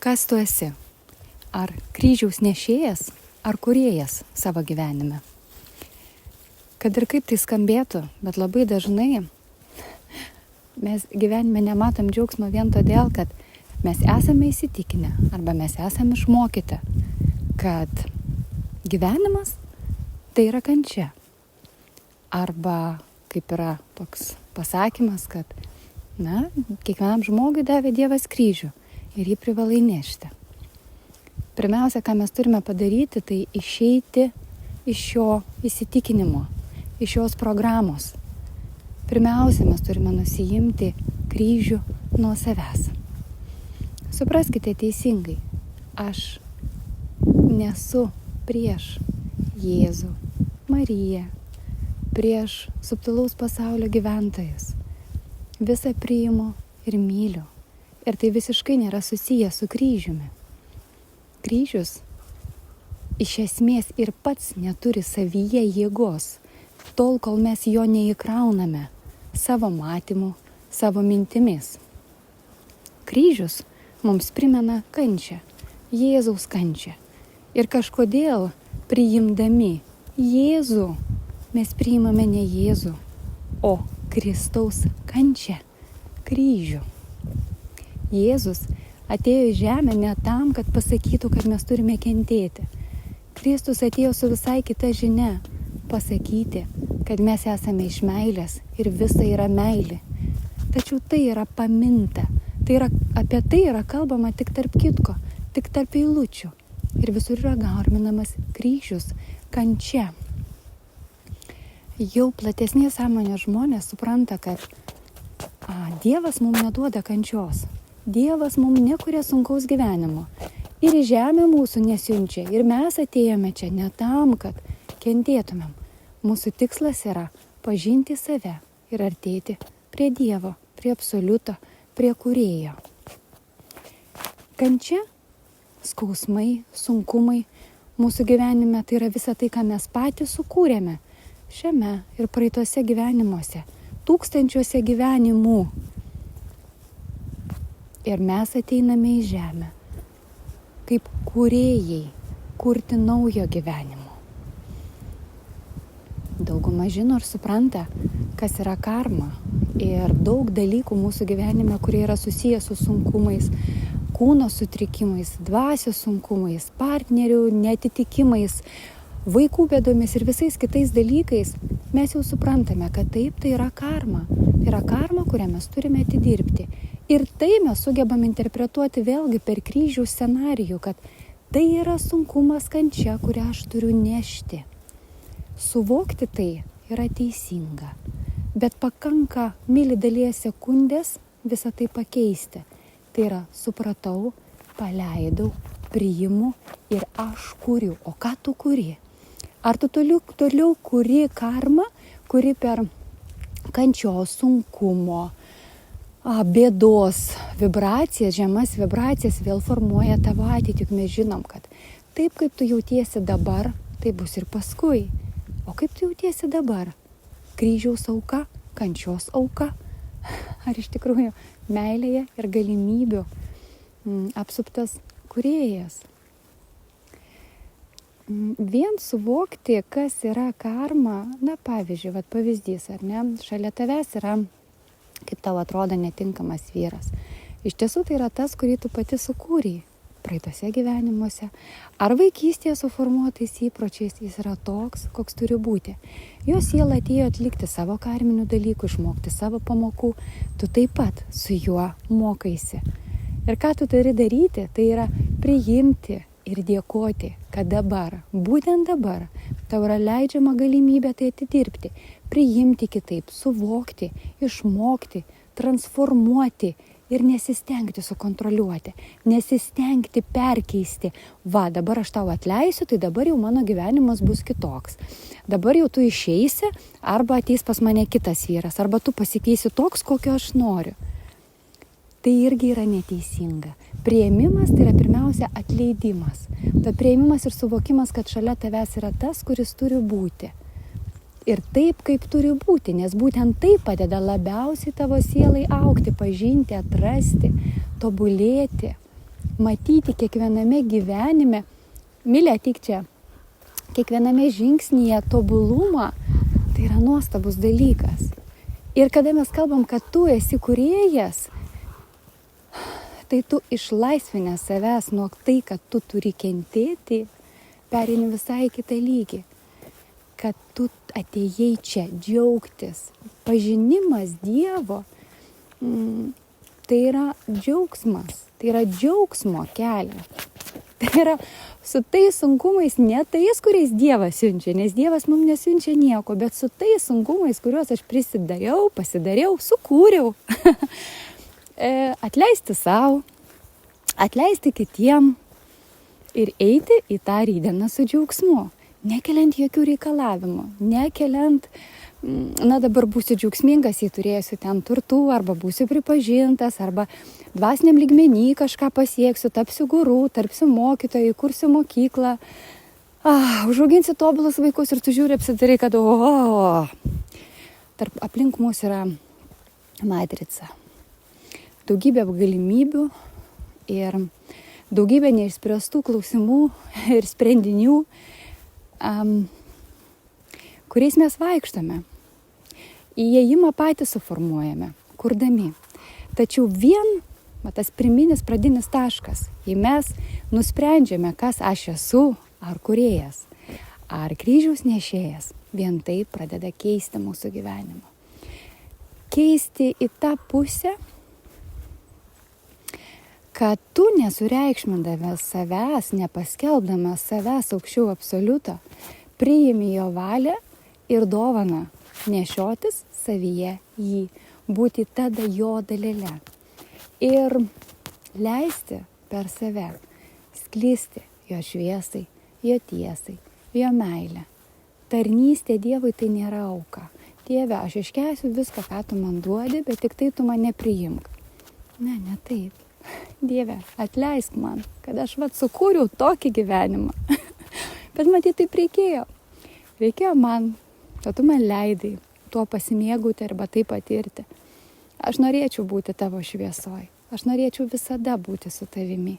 Kas tu esi? Ar kryžiaus nešėjas, ar kūrėjas savo gyvenime? Kad ir kaip tai skambėtų, bet labai dažnai mes gyvenime nematom džiaugsmo vien todėl, kad mes esame įsitikinę arba mes esame išmokyti, kad gyvenimas tai yra kančia. Arba kaip yra toks pasakymas, kad kiekvienam žmogui davė Dievas kryžių ir jį privalai nešti. Pirmiausia, ką mes turime padaryti, tai išeiti iš šio įsitikinimo, iš šios programos. Pirmiausia, mes turime nusiimti kryžių nuo savęs. Supraskite teisingai, aš nesu prieš Jėzų, Mariją, prieš subtilaus pasaulio gyventojus. Visą priimu ir myliu. Ir tai visiškai nėra susiję su kryžiumi. Kryžius iš esmės ir pats neturi savyje jėgos, tol kol mes jo neįkrauname savo matymu, savo mintimis. Kryžius mums primena kančią, Jėzaus kančią. Ir kažkodėl priimdami Jėzų, mes priimame ne Jėzų, o Kristaus kančią, kryžių. Jėzus atėjo į žemę ne tam, kad pasakytų, kad mes turime kentėti. Kristus atėjo su visai kita žinia pasakyti, kad mes esame iš meilės ir visa yra meilė. Tačiau tai yra paminta. Apie tai yra kalbama tik tarp kitko, tik tarp eilučių. Ir visur yra garminamas kryžius, kančia. Jau platesnės sąmonės žmonės supranta, kad Dievas mums neduoda kančios. Dievas mums nekuria sunkaus gyvenimo. Ir į žemę mūsų nesiunčia. Ir mes atėjome čia ne tam, kad kentėtumėm. Mūsų tikslas yra pažinti save ir artėti prie Dievo, prie absoliuto, prie kūrėjo. Kančia, skausmai, sunkumai mūsų gyvenime tai yra visa tai, ką mes patys sukūrėme šiame ir praeituose gyvenimuose, tūkstančiuose gyvenimų. Ir mes ateiname į žemę kaip kūrėjai, kurti naujo gyvenimo. Dauguma žino ir supranta, kas yra karma. Ir daug dalykų mūsų gyvenime, kurie yra susiję su sunkumais, kūno sutrikimais, dvasios sunkumais, partnerių neatitikimais, vaikų bėdomis ir visais kitais dalykais, mes jau suprantame, kad taip, tai yra karma. Tai yra karma, kurią mes turime atidirbti. Ir tai mes sugebam interpretuoti vėlgi per kryžių scenarijų, kad tai yra sunkumas, kančia, kurią aš turiu nešti. Suvokti tai yra teisinga, bet pakanka milidalyje sekundės visą tai pakeisti. Tai yra supratau, paleidau, priimu ir aš kuriu. O ką tu kuri? Ar tu toliau kuri karmą, kuri per kančios, sunkumo, bėdos vibracijas, žemas vibracijas vėl formuoja tavo ateitį. Juk mes žinom, kad taip, kaip tu jautiesi dabar, tai bus ir paskui. O kaip tu jautiesi dabar? Kryžiaus auka, kančios auka? Ar iš tikrųjų meilėje ir galimybių apsuptas kūrėjas? Vien suvokti, kas yra karma, pavyzdžiui, pavyzdys, ar ne, šalia tavęs yra, kaip tau atrodo, netinkamas vyras. Iš tiesų tai yra tas, kurį tu pati sukūrei praeitose gyvenimuose. Ar vaikystėje suformuotais įpročiais jis yra toks, koks turi būti. Jo siela atėjo atlikti savo karminių dalykų, išmokti savo pamokų. Tu taip pat su juo mokaisi. Ir ką tu turi daryti, tai yra priimti ir dėkoti, kad dabar, būtent dabar, tau yra leidžiama galimybė tai atidirbti, priimti kitaip, suvokti, išmokti, transformuoti ir nesistengti sukontroliuoti, nesistengti perkeisti. Dabar aš tau atleisiu, tai dabar jau mano gyvenimas bus kitoks. Dabar jau tu išeisi, arba ateis pas mane kitas vyras, arba tu pasikeisi toks, kokio aš noriu. Tai irgi yra neteisinga. Priėmimas tai yra pirmiausia atleidimas. Tad priėmimas ir suvokimas, kad šalia tavęs yra tas, kuris turi būti. Ir taip, kaip turi būti, nes būtent tai padeda labiausiai tavo sielai augti, pažinti, atrasti, tobulėti. matyti kiekviename gyvenime, Milė, ateik čia, kiekviename žingsnyje tobulumą, tai yra nuostabus dalykas. Ir kada mes kalbam, kad tu esi kūrėjas, tai tu išlaisvinę savęs nuo tai, kad tu turi kentėti, pereini visai kitą lygį. Kad tu atėjai čia džiaugtis. Pažinimas Dievo, tai yra džiaugsmas, tai yra džiaugsmo kelias. Tai yra su tais sunkumais, ne tais, kuriais Dievas siunčia, nes Dievas mums nesiunčia nieko, bet su tais sunkumais, kuriuos aš pasidariau, sukūriau. Atleisti savo, atleisti kitiem ir eiti į tą rytdieną su džiaugsmu, nekeliant jokių reikalavimų, nekeliant, na dabar būsiu džiaugsmingas, jei turėsiu ten turtų, arba būsiu pripažintas, arba dvasiniam lygmenį kažką pasieksiu, tapsiu guru, tarpsiu mokytojai, kursiu mokyklą, užauginsiu tobulus vaikus ir tu žiūri apsidarai, kad tarp aplink mūsų yra matrica. Daugybė galimybių ir daugybė neišspręstų klausimų ir sprendinių, kuriais mes vaikštame. Įėjimą patys suformuojame, kurdami. Tačiau tas priminis pradinis taškas, jei mes nusprendžiame, kas aš esu, ar kūrėjas, ar kryžiaus nešėjas, vien tai pradeda keisti mūsų gyvenimą. Keisti į tą pusę, kad tu nesureikšmindavęs savęs, nepaskelbdamas savęs aukščiau absoliuto, priimi jo valią ir dovaną nešiotis savyje jį, būti tada jo dalele ir leisti per save sklisti jo šviesai, jo tiesai, jo meilę. Tarnystė Dievui tai nėra auka. Dieve, aš iškęsiu viską, ką tu man duodi, bet tik tai tu mane priimk. Ne taip. Dieve, atleisk man, kad aš sukūriau tokį gyvenimą. Bet matyt, taip reikėjo. Reikėjo man, kad tu man leidai tuo pasimėgauti arba tai patirti. Aš norėčiau būti tavo šviesoj. Aš norėčiau visada būti su tavimi.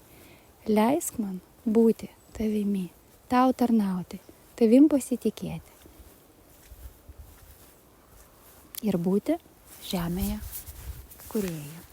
Leisk man būti tavimi, tau tarnauti, tavim pasitikėti. Ir būti žemėje kūrėju.